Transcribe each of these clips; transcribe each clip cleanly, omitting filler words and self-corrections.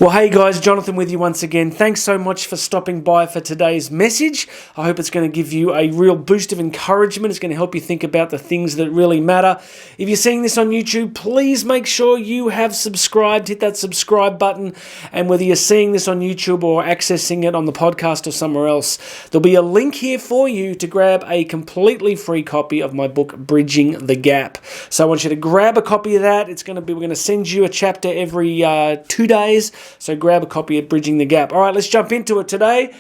Well, hey guys, Jonathan with you once again. Thanks so much for stopping by for today's message. I hope it's going to give you a real boost of encouragement. It's going to help you think about the things that really matter. If you're seeing this on YouTube, please make sure you have subscribed. Hit that subscribe button. And whether you're seeing this on YouTube or accessing it on the podcast or somewhere else, there'll be a link here for you to grab a completely free copy of my book, Bridging the Gap. So I want you to grab a copy of that. We're going to send you a chapter every 2 days. So grab a copy of Bridging the Gap. All right, let's jump into it today.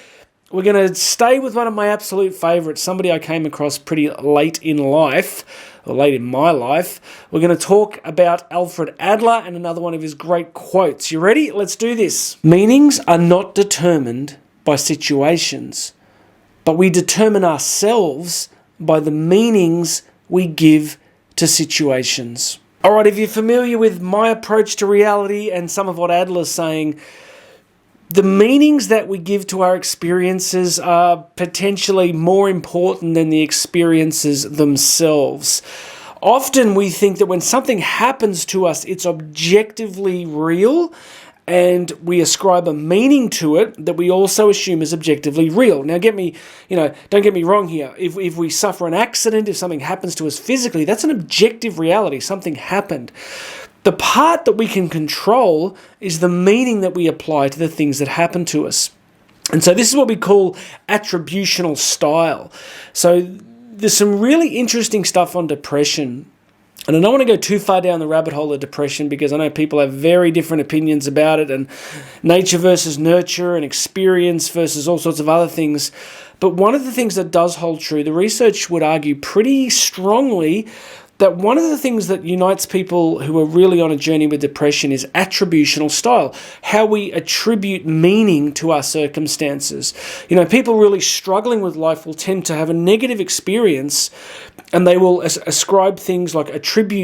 We're going to stay with one of my absolute favorites, somebody I came across pretty late in life, or late in my life. We're going to talk about Alfred Adler and another one of his great quotes. You ready? Let's do this. Meanings are not determined by situations, but we determine ourselves by the meanings we give to situations. All right, if you're familiar with my approach to reality and some of what Adler's saying, the meanings that we give to our experiences are potentially more important than the experiences themselves. Often we think that when something happens to us, it's objectively real, and we ascribe a meaning to it that we also assume is objectively real. Now, don't get me wrong here. If we suffer an accident, if something happens to us physically, that's an objective reality. Something happened. The part that we can control is the meaning that we apply to the things that happen to us. And so this is what we call attributional style. So there's some really interesting stuff on depression. And I don't want to go too far down the rabbit hole of depression because I know people have very different opinions about it, and nature versus nurture and experience versus all sorts of other things. But one of the things that does hold true, the research would argue pretty strongly that one of the things that unites people who are really on a journey with depression is attributional style, how we attribute meaning to our circumstances. People really struggling with life will tend to have a negative experience, and they will attribute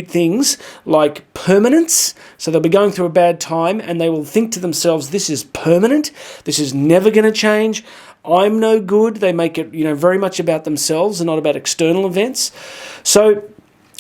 things like permanence. So they'll be going through a bad time and they will think to themselves, this is permanent, this is never going to change, I'm no good. They make it, very much about themselves and not about external events. So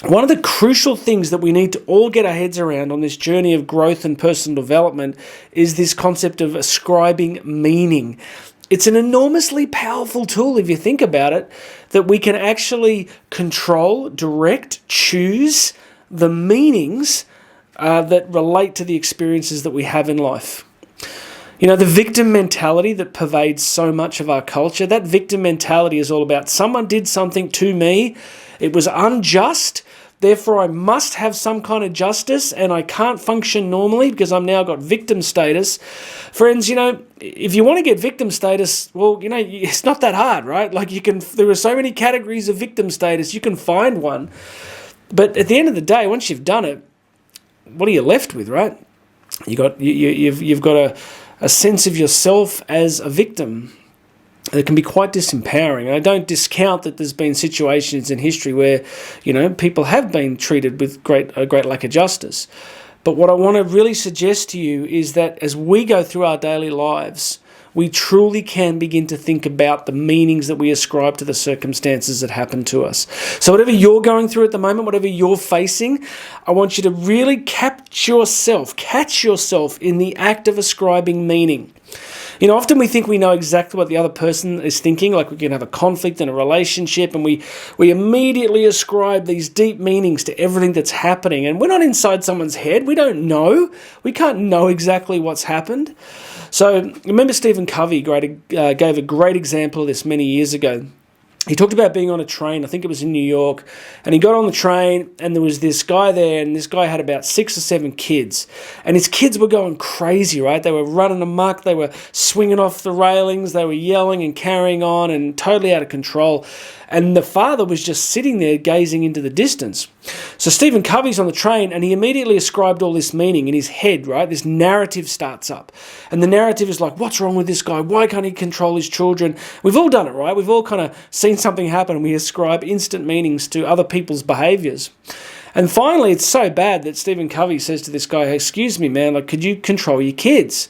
one of the crucial things that we need to all get our heads around on this journey of growth and personal development is this concept of ascribing meaning. It's an enormously powerful tool, if you think about it, that we can actually control, direct, choose the meanings that relate to the experiences that we have in life. The victim mentality that pervades so much of our culture, that victim mentality is all about someone did something to me, it was unjust, therefore I must have some kind of justice and I can't function normally because I've now got victim status. Friends, if you want to get victim status, well, it's not that hard, right? There are so many categories of victim status, you can find one. But at the end of the day, once you've done it, what are you left with, right? You've got a sense of yourself as a victim. It can be quite disempowering. I don't discount that there's been situations in history where, people have been treated with a great lack of justice. But what I want to really suggest to you is that as we go through our daily lives, we truly can begin to think about the meanings that we ascribe to the circumstances that happen to us. So whatever you're going through at the moment, whatever you're facing, I want you to really catch yourself in the act of ascribing meaning. Often we think we know exactly what the other person is thinking, like we can have a conflict in a relationship and we immediately ascribe these deep meanings to everything that's happening. And we're not inside someone's head. We don't know. We can't know exactly what's happened. So remember Stephen Covey gave a great example of this many years ago. He talked about being on a train, I think it was in New York, and he got on the train and there was this guy there, and this guy had about 6 or 7 kids. And his kids were going crazy, right? They were running amok, they were swinging off the railings, they were yelling and carrying on and totally out of control. And the father was just sitting there gazing into the distance. So Stephen Covey's on the train and he immediately ascribed all this meaning in his head, right? This narrative starts up. And the narrative is like, what's wrong with this guy? Why can't he control his children? We've all done it, right? We've all kind of seen something happen and we ascribe instant meanings to other people's behaviors. And finally, it's so bad that Stephen Covey says to this guy, hey, excuse me, man, could you control your kids?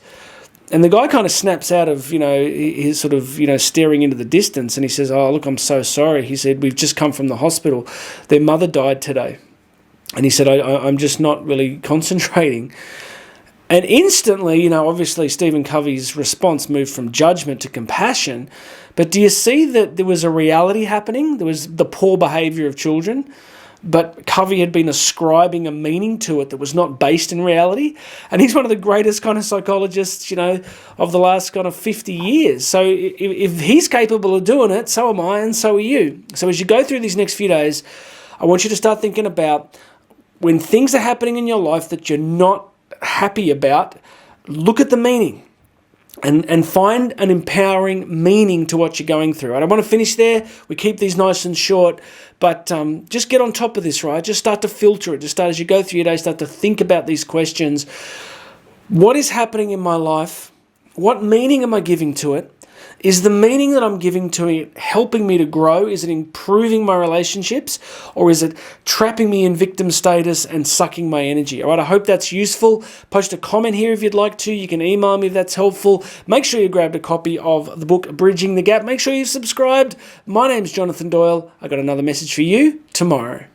And the guy kind of snaps out of, his sort of, staring into the distance, and he says, oh, look, I'm so sorry. He said, we've just come from the hospital. Their mother died today. And he said, I'm just not really concentrating. And instantly, obviously Stephen Covey's response moved from judgment to compassion. But do you see that there was a reality happening? There was the poor behavior of children, but Covey had been ascribing a meaning to it that was not based in reality. And he's one of the greatest kind of psychologists, of the last kind of 50 years. So if he's capable of doing it, so am I, and so are you. So as you go through these next few days, I want you to start thinking about when things are happening in your life that you're not happy about, look at the meaning and find an empowering meaning to what you're going through. I don't want to finish there. We keep these nice and short, but just get on top of this, right? Just start to filter it. Just start, as you go through your day, start to think about these questions. What is happening in my life? What meaning am I giving to it? Is the meaning that I'm giving to it helping me to grow? Is it improving my relationships? Or is it trapping me in victim status and sucking my energy? All right, I hope that's useful. Post a comment here if you'd like to. You can email me if that's helpful. Make sure you grabbed a copy of the book, Bridging the Gap. Make sure you've subscribed. My name's Jonathan Doyle. I got another message for you tomorrow.